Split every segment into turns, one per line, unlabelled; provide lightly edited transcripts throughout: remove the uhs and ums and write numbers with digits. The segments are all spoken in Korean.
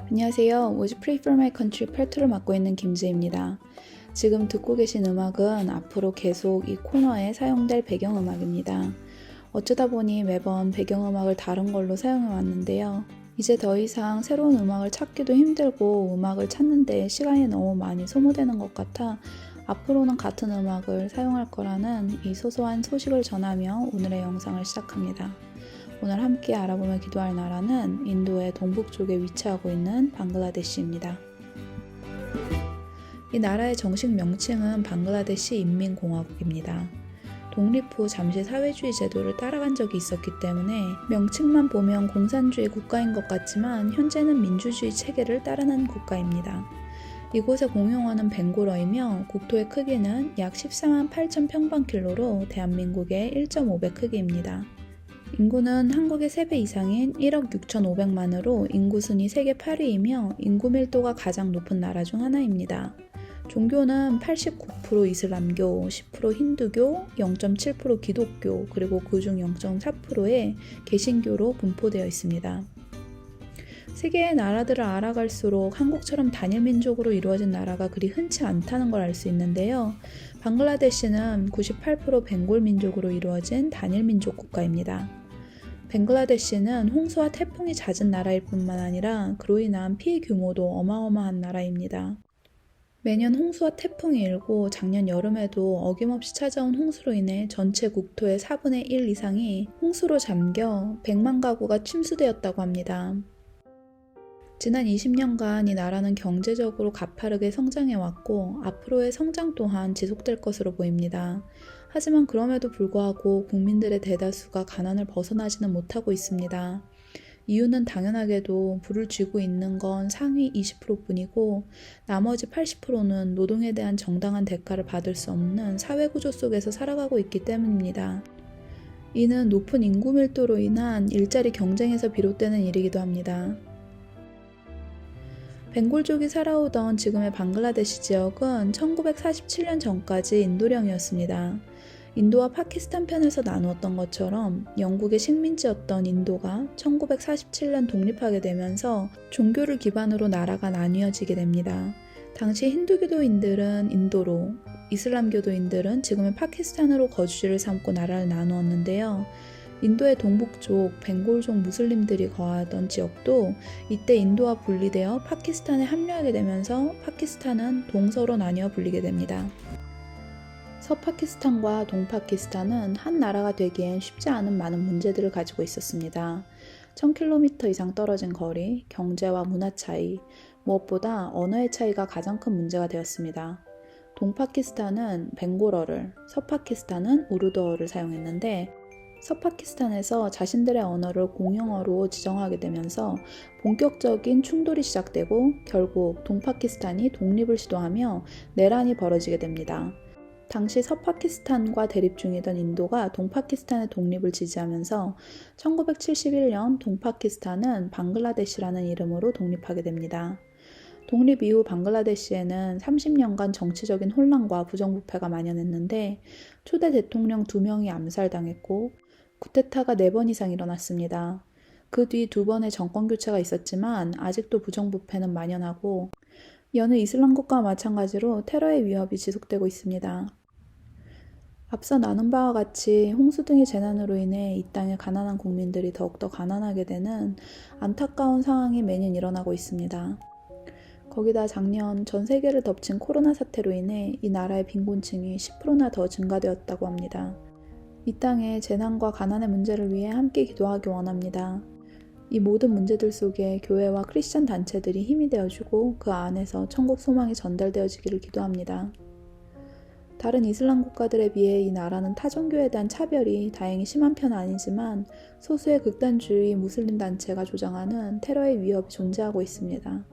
안녕하세요. Would you pray for my country 파트를 맡고 있는 김지입니다. 지금 듣고 계신 음악은 앞으로 계속 이 코너에 사용될 배경음악입니다. 어쩌다 보니 매번 배경음악을 다른 걸로 사용해 왔는데요. 이제 더 이상 새로운 음악을 찾기도 힘들고 음악을 찾는 데 시간이 너무 많이 소모되는 것 같아 앞으로는 같은 음악을 사용할 거라는 이 소소한 소식을 전하며 오늘의 영상을 시작합니다. 오늘 함께 알아보며 기도할 나라는 인도의 동북쪽에 위치하고 있는 방글라데시입니다. 이 나라의 정식 명칭은 방글라데시 인민공화국입니다. 독립 후 잠시 사회주의 제도를 따라간 적이 있었기 때문에 명칭만 보면 공산주의 국가인 것 같지만 현재는 민주주의 체계를 따르는 국가입니다. 이곳의 공용어는 벵골어이며 국토의 크기는 약 14만 8천 평방킬로로 대한민국의 1.5배 크기입니다. 인구는 한국의 3배 이상인 1억 6,500만으로 인구 순위 세계 8위이며 인구 밀도가 가장 높은 나라 중 하나입니다. 종교는 89% 이슬람교, 10% 힌두교, 0.7% 기독교, 그리고 그중 0.4%의 개신교로 분포되어 있습니다. 세계의 나라들을 알아갈수록 한국처럼 단일민족으로 이루어진 나라가 그리 흔치 않다는 걸 알 수 있는데요. 방글라데시는 98% 벵골 민족으로 이루어진 단일민족 국가입니다. 벵글라데시는 홍수와 태풍이 잦은 나라일 뿐만 아니라 그로 인한 피해 규모도 어마어마한 나라입니다. 매년 홍수와 태풍이 일고 작년 여름에도 어김없이 찾아온 홍수로 인해 전체 국토의 4분의 1 이상이 홍수로 잠겨 100만 가구가 침수되었다고 합니다. 지난 20년간 이 나라는 경제적으로 가파르게 성장해왔고 앞으로의 성장 또한 지속될 것으로 보입니다. 하지만 그럼에도 불구하고 국민들의 대다수가 가난을 벗어나지는 못하고 있습니다. 이유는 당연하게도 부를 쥐고 있는 건 상위 20%뿐이고 나머지 80%는 노동에 대한 정당한 대가를 받을 수 없는 사회구조 속에서 살아가고 있기 때문입니다. 이는 높은 인구 밀도로 인한 일자리 경쟁에서 비롯되는 일이기도 합니다. 벵골족이 살아오던 지금의 방글라데시 지역은 1947년 전까지 인도령이었습니다. 인도와 파키스탄 편에서 나누었던 것처럼 영국의 식민지였던 인도가 1947년 독립하게 되면서 종교를 기반으로 나라가 나뉘어지게 됩니다. 당시 힌두교도인들은 인도로, 이슬람교도인들은 지금의 파키스탄으로 거주지를 삼고 나라를 나누었는데요. 인도의 동북쪽 벵골족 무슬림들이 거하던 지역도 이때 인도와 분리되어 파키스탄에 합류하게 되면서 파키스탄은 동서로 나뉘어 불리게 됩니다. 서파키스탄과 동파키스탄은 한 나라가 되기엔 쉽지 않은 많은 문제들을 가지고 있었습니다. 1000km 이상 떨어진 거리, 경제와 문화 차이, 무엇보다 언어의 차이가 가장 큰 문제가 되었습니다. 동파키스탄은 벵골어를, 서파키스탄은 우르드어를 사용했는데 서파키스탄에서 자신들의 언어를 공용어로 지정하게 되면서 본격적인 충돌이 시작되고 결국 동파키스탄이 독립을 시도하며 내란이 벌어지게 됩니다. 당시 서파키스탄과 대립 중이던 인도가 동파키스탄의 독립을 지지하면서 1971년 동파키스탄은 방글라데시라는 이름으로 독립하게 됩니다. 독립 이후 방글라데시에는 30년간 정치적인 혼란과 부정부패가 만연했는데 초대 대통령 2명이 암살당했고 쿠데타가 4번 이상 일어났습니다. 그 뒤 2번의 정권 교체가 있었지만 아직도 부정부패는 만연하고 여느 이슬람 국가와 마찬가지로 테러의 위협이 지속되고 있습니다. 앞서 나눈 바와 같이 홍수 등의 재난으로 인해 이 땅의 가난한 국민들이 더욱더 가난하게 되는 안타까운 상황이 매년 일어나고 있습니다. 거기다 작년 전 세계를 덮친 코로나 사태로 인해 이 나라의 빈곤층이 10%나 더 증가되었다고 합니다. 이 땅의 재난과 가난의 문제를 위해 함께 기도하기 원합니다. 이 모든 문제들 속에 교회와 크리스천 단체들이 힘이 되어주고 그 안에서 천국 소망이 전달되어지기를 기도합니다. 다른 이슬람 국가들에 비해 이 나라는 타종교에 대한 차별이 다행히 심한 편은 아니지만 소수의 극단주의 무슬림 단체가 조장하는 테러의 위협이 존재하고 있습니다.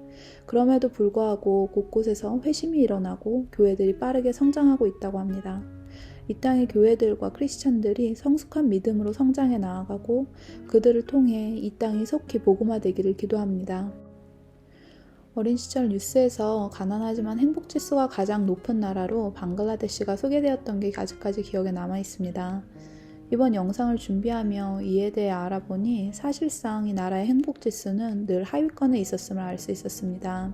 그럼에도 불구하고 곳곳에서 회심이 일어나고 교회들이 빠르게 성장하고 있다고 합니다. 이 땅의 교회들과 크리스천들이 성숙한 믿음으로 성장해 나아가고 그들을 통해 이 땅이 속히 복음화되기를 기도합니다. 어린 시절 뉴스에서 가난하지만 행복 지수가 가장 높은 나라로 방글라데시가 소개되었던 게 아직까지 기억에 남아 있습니다. 이번 영상을 준비하며 이에 대해 알아보니 사실상 이 나라의 행복 지수는 늘 하위권에 있었음을 알 수 있었습니다.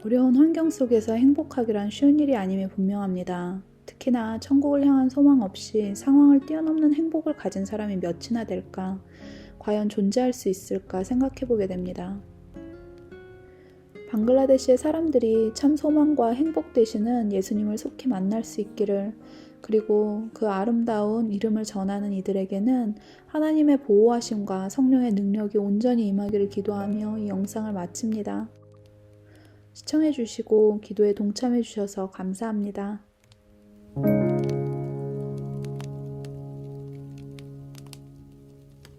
어려운 환경 속에서 행복하기란 쉬운 일이 아님이 분명합니다. 특히나 천국을 향한 소망 없이 상황을 뛰어넘는 행복을 가진 사람이 몇이나 될까? 과연 존재할 수 있을까 생각해보게 됩니다. 방글라데시의 사람들이 참 소망과 행복 되시는 예수님을 속히 만날 수 있기를, 그리고 그 아름다운 이름을 전하는 이들에게는 하나님의 보호하심과 성령의 능력이 온전히 임하기를 기도하며 이 영상을 마칩니다. 시청해주시고 기도에 동참해주셔서 감사합니다.